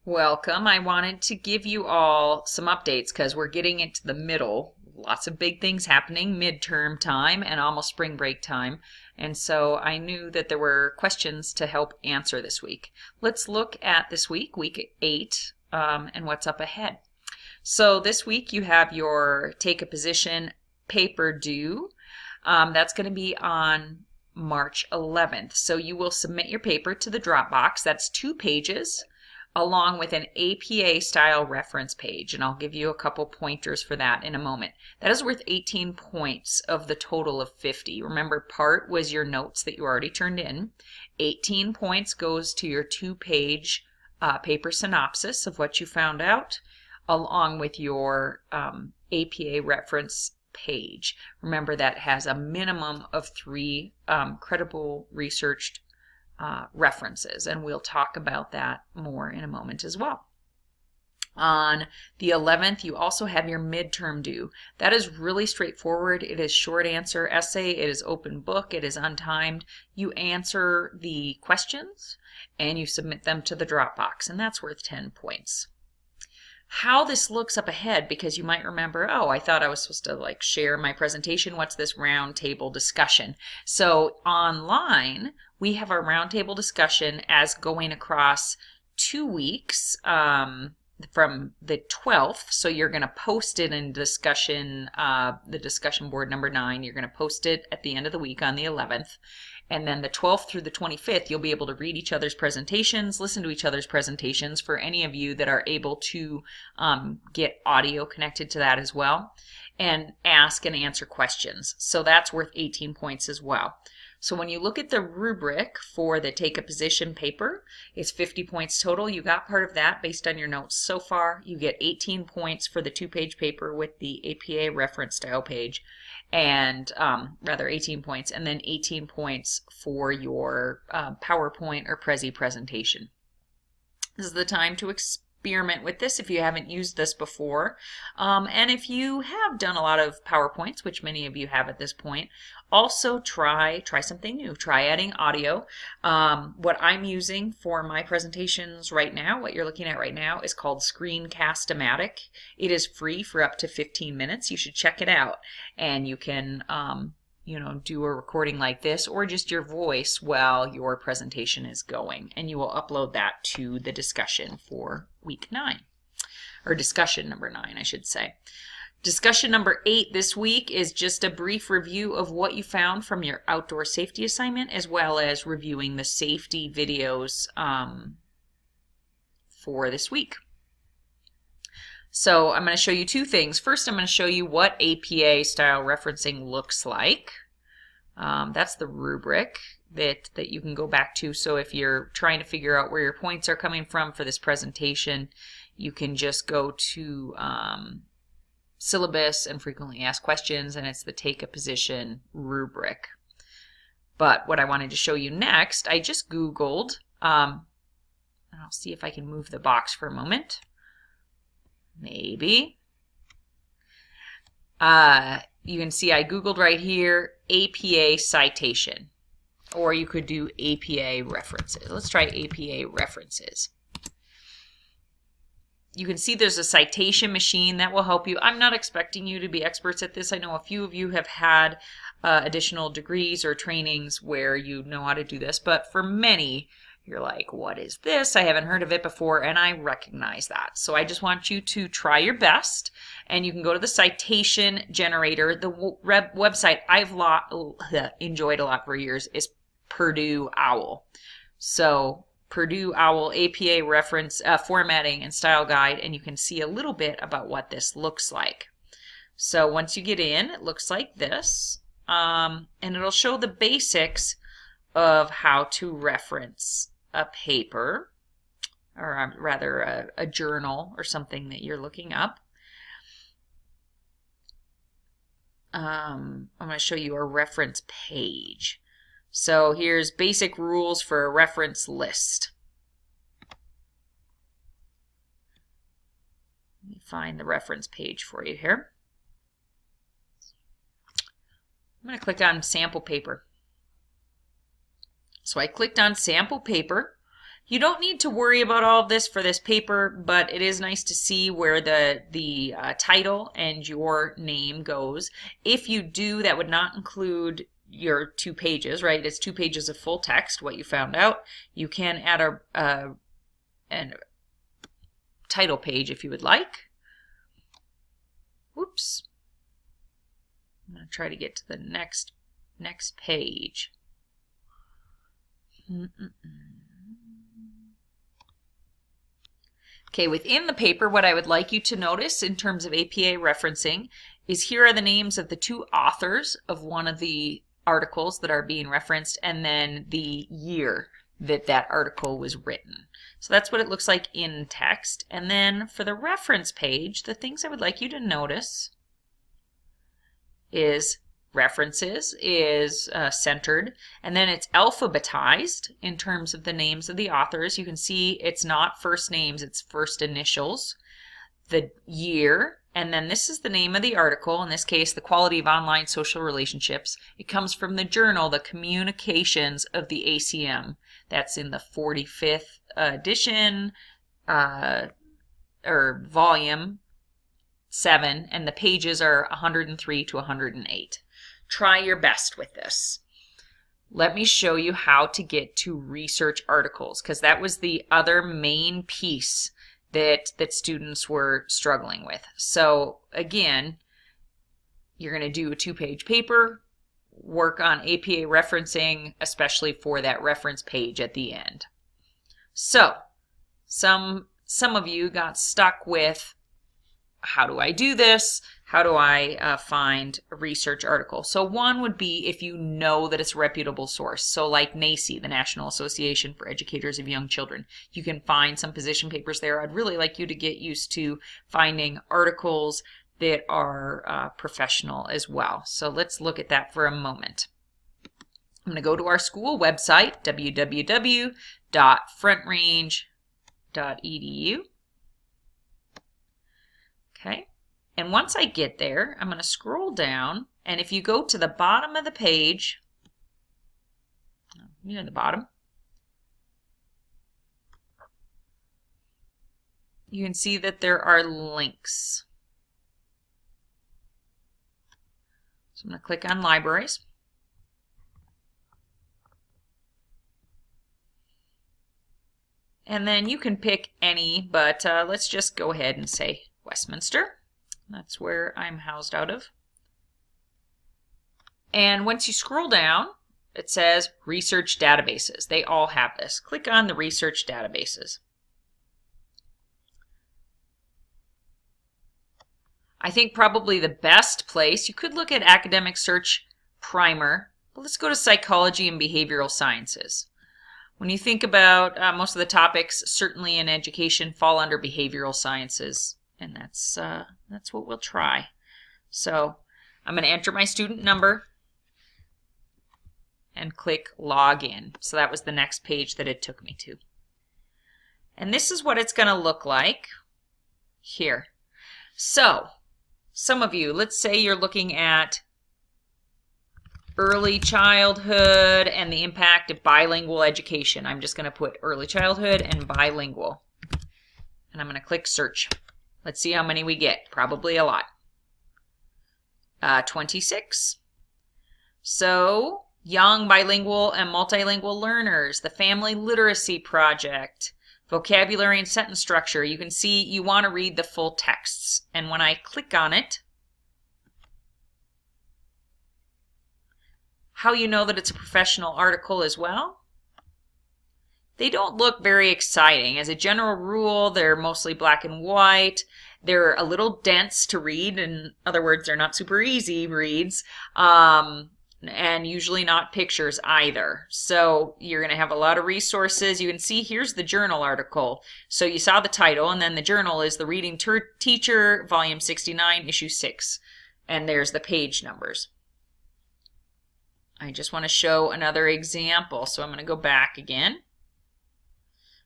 Welcome. I wanted to give you all some updates because we're getting into the middle. Lots of big things happening, midterm time and almost spring break time. And so I knew that there were questions to help answer this week. Let's look at this week, week 8, and what's up ahead. So this week you have your Take a Position paper due. That's going to be on March 11th. So you will submit your paper to the Dropbox. That's 2 pages along with an APA style reference page. And I'll give you a couple pointers for that in a moment. That is worth 18 points of the total of 50. Remember, part was your notes that you already turned in. 18 points goes to your 2-page paper synopsis of what you found out, along with your APA reference page. Remember, that has a minimum of 3 credible researched references, and we'll talk about that more in a moment as well. On the 11th, you also have your midterm due. That is really straightforward. It is short answer essay. It is open book. It is untimed. You answer the questions and you submit them to the Dropbox, and that's worth 10 points. How this looks up ahead, because you might remember, oh, I thought I was supposed to share my presentation. What's this round table discussion? So online, we have our round table discussion as going across 2 weeks from the 12th. So you're going to post it in discussion, the discussion board number 9. You're going to post it at the end of the week on the 11th. And then the 12th through the 25th, you'll be able to read each other's presentations, listen to each other's presentations for any of you that are able to get audio connected to that as well, and ask and answer questions. So that's worth 18 points as well. So when you look at the rubric for the Take a Position paper, it's 50 points total. You got part of that based on your notes so far. You get 18 points for the 2-page paper with the APA reference style page, and rather 18 points, and then 18 points for your PowerPoint or Prezi presentation. This is the time to experiment with this if you haven't used this before. And if you have done a lot of PowerPoints, which many of you have at this point, also try something new. Try adding audio. What I'm using for my presentations right now, what you're looking at right now, is called Screencast-O-Matic. It is free for up to 15 minutes. You should check it out. And you can do a recording like this, or just your voice while your presentation is going, and you will upload that to the discussion for week 9, or discussion number 9, I should say. Discussion number 8 this week is just a brief review of what you found from your outdoor safety assignment, as well as reviewing the safety videos for this week. So I'm going to show you 2 things. First, I'm going to show you what APA style referencing looks like. That's the rubric that you can go back to. So if you're trying to figure out where your points are coming from for this presentation, you can just go to syllabus and frequently asked questions, and it's the Take a Position rubric. But what I wanted to show you next, I just Googled, and I'll see if I can move the box for a moment. Maybe. You can see I Googled right here, APA citation, or you could do APA references. Let's try APA references. You can see there's a citation machine that will help you. I'm not expecting you to be experts at this. I know a few of you have had additional degrees or trainings where you know how to do this, but for many, you're like, what is this? I haven't heard of it before, and I recognize that. So I just want you to try your best, and you can go to the citation generator. The website I've enjoyed a lot for years is Purdue OWL. So Purdue OWL APA reference formatting and style guide, and you can see a little bit about what this looks like. So once you get in, it looks like this, and it'll show the basics of how to reference a paper, or rather a journal or something that you're looking up. I'm going to show you a reference page. So here's basic rules for a reference list. Let me find the reference page for you here. I'm going to click on sample paper. So I clicked on sample paper. You don't need to worry about all of this for this paper, but it is nice to see where the title and your name goes. If you do, that would not include your 2 pages, right? It's 2 pages of full text, what you found out. You can add a title page if you would like. Whoops. I'm going to try to get to the next page. Okay, within the paper, what I would like you to notice in terms of APA referencing is here are the names of the 2 authors of one of the articles that are being referenced, and then the year that that article was written. So that's what it looks like in text. And then for the reference page, the things I would like you to notice is references is centered, and then it's alphabetized in terms of the names of the authors. You can see it's not first names, it's first initials, the year, and then this is the name of the article, in this case, The Quality of Online Social Relationships. It comes from the journal, The Communications of the ACM. That's in the 45th edition, or volume 7, and the pages are 103 to 108. Try your best with this. Let me show you how to get to research articles, because that was the other main piece that students were struggling with. So again, you're going to do a 2-page paper, work on APA referencing, especially for that reference page at the end. So some of you got stuck with, how do I do this? How do I find a research article? So one would be if you know that it's a reputable source. So like NAEYC, the National Association for Educators of Young Children. You can find some position papers there. I'd really like you to get used to finding articles that are professional as well. So let's look at that for a moment. I'm going to go to our school website, www.frontrange.edu. Okay. And once I get there, I'm going to scroll down, and if you go to the bottom of the page, near the bottom, you can see that there are links. So I'm going to click on Libraries. And then you can pick any, but let's just go ahead and say Westminster. That's where I'm housed out of. And once you scroll down, it says Research Databases. They all have this. Click on the Research Databases. I think probably the best place, you could look at Academic Search Primer, but let's go to Psychology and Behavioral Sciences. When you think about most of the topics, certainly in education, fall under behavioral sciences. And that's what we'll try. So I'm going to enter my student number and click Login. So that was the next page that it took me to. And this is what it's going to look like here. So some of you, let's say you're looking at early childhood and the impact of bilingual education. I'm just going to put early childhood and bilingual. And I'm going to click Search. Let's see how many we get. Probably a lot. 26. So, young bilingual and multilingual learners, the Family Literacy Project, vocabulary and sentence structure. You can see you want to read the full texts. And when I click on it, how you know that it's a professional article as well? They don't look very exciting. As a general rule, they're mostly black and white. They're a little dense to read. In other words, they're not super easy reads. And usually not pictures either. So you're going to have a lot of resources. You can see here's the journal article. So you saw the title, and then the journal is The Reading Teacher, Volume 69, Issue 6. And there's the page numbers. I just want to show another example. So I'm going to go back again.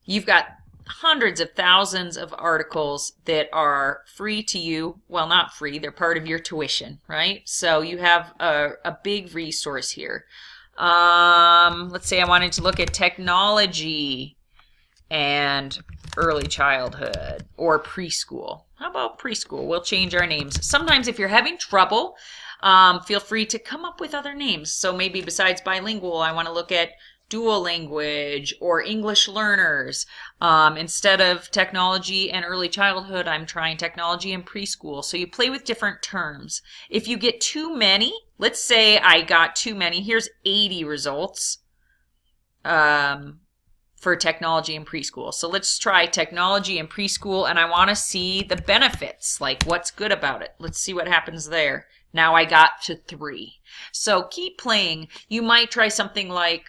You've got hundreds of thousands of articles that are free to you. Well, not free, they're part of your tuition, right? So you have a big resource here. Let's say I wanted to look at technology and early childhood, or preschool. How about preschool? We'll change our names. Sometimes if you're having trouble, feel free to come up with other names. So maybe besides bilingual, I want to look at dual language or English learners. Instead of technology and early childhood, I'm trying technology and preschool. So you play with different terms. If you get too many, let's say I got too many, here's 80 results for technology and preschool. So let's try technology and preschool, and I want to see the benefits, like what's good about it. Let's see what happens there. Now I got to 3. So keep playing. You might try something like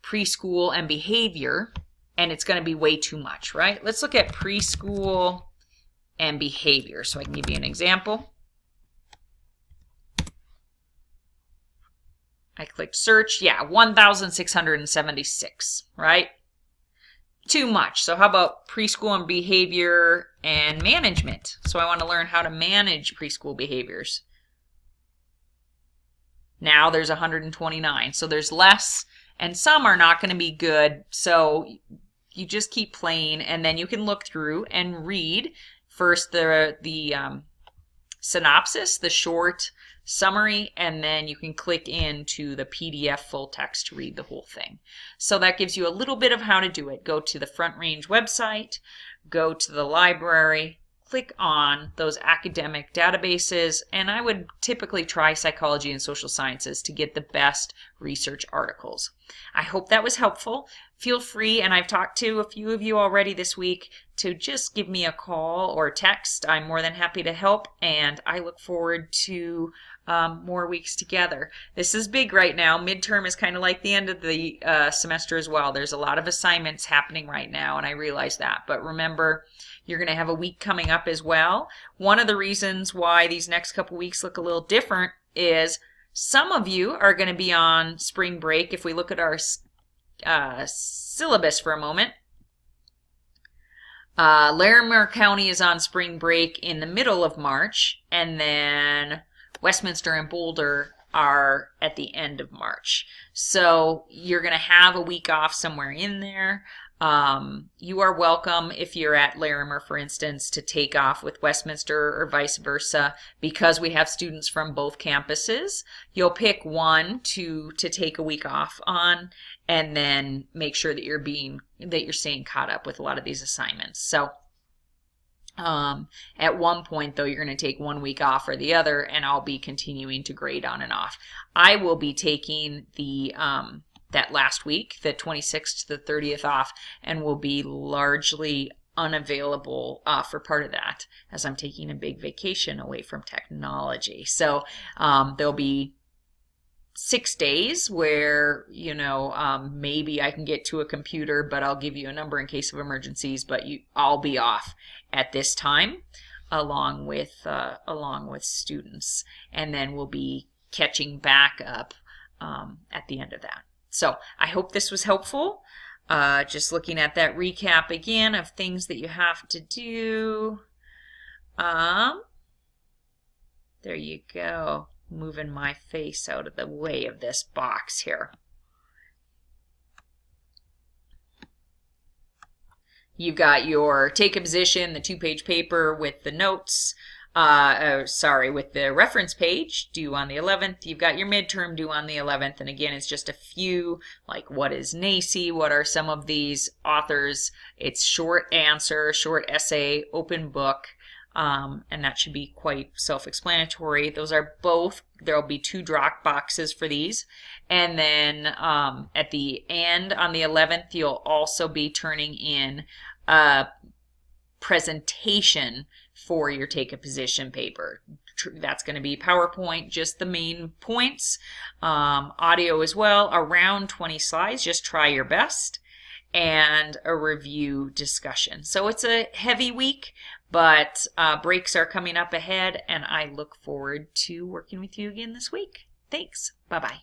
preschool and behavior, and it's going to be way too much, right? Let's look at preschool and behavior. So I can give you an example. I clicked search. Yeah, 1,676, right? Too much. So how about preschool and behavior and management? So I want to learn how to manage preschool behaviors. Now there's 129. So there's less, and some are not going to be good. So you just keep playing, and then you can look through and read first the synopsis, the short summary, and then you can click into the PDF full text to read the whole thing. So that gives you a little bit of how to do it. Go to the Front Range website, go to the library, click on those academic databases, and I would typically try psychology and social sciences to get the best research articles. I hope that was helpful. Feel free, and I've talked to a few of you already this week, to just give me a call or text. I'm more than happy to help, and I look forward to more weeks together. This is big right now. Midterm is kind of like the end of the semester as well. There's a lot of assignments happening right now, and I realize that. But remember, you're going to have a week coming up as well. One of the reasons why these next couple weeks look a little different is some of you are going to be on spring break. If we look at our syllabus for a moment, Larimer County is on spring break in the middle of March, and then Westminster and Boulder are at the end of March. So you're going to have a week off somewhere in there. You are welcome, if you're at Larimer, for instance, to take off with Westminster or vice versa, because we have students from both campuses. You'll pick one to take a week off on, and then make sure that you're staying caught up with a lot of these assignments. So at one point, though, you're going to take 1 week off or the other, and I'll be continuing to grade on and off. I will be taking the that last week, the 26th to the 30th off, and will be largely unavailable for part of that, as I'm taking a big vacation away from technology. So there'll be 6 days where, maybe I can get to a computer, but I'll give you a number in case of emergencies, but I'll be off at this time along with students, and then we'll be catching back up at the end of that. So I hope this was helpful. Just looking at that recap again of things that you have to do. There you go. Moving my face out of the way of this box here. You've got your take a position, the 2-page paper with the notes, with the reference page due on the 11th. You've got your midterm due on the 11th. And again, it's just a few, like what is NACCE? What are some of these authors? It's short answer, short essay, open book. And that should be quite self-explanatory. Those are both, there'll be 2 drop boxes for these. And then at the end, on the 11th, you'll also be turning in a presentation for your take a position paper. That's going to be PowerPoint, just the main points. Audio as well, around 20 slides, just try your best. And a review discussion. So it's a heavy week, but breaks are coming up ahead, and I look forward to working with you again this week. Thanks. Bye-bye.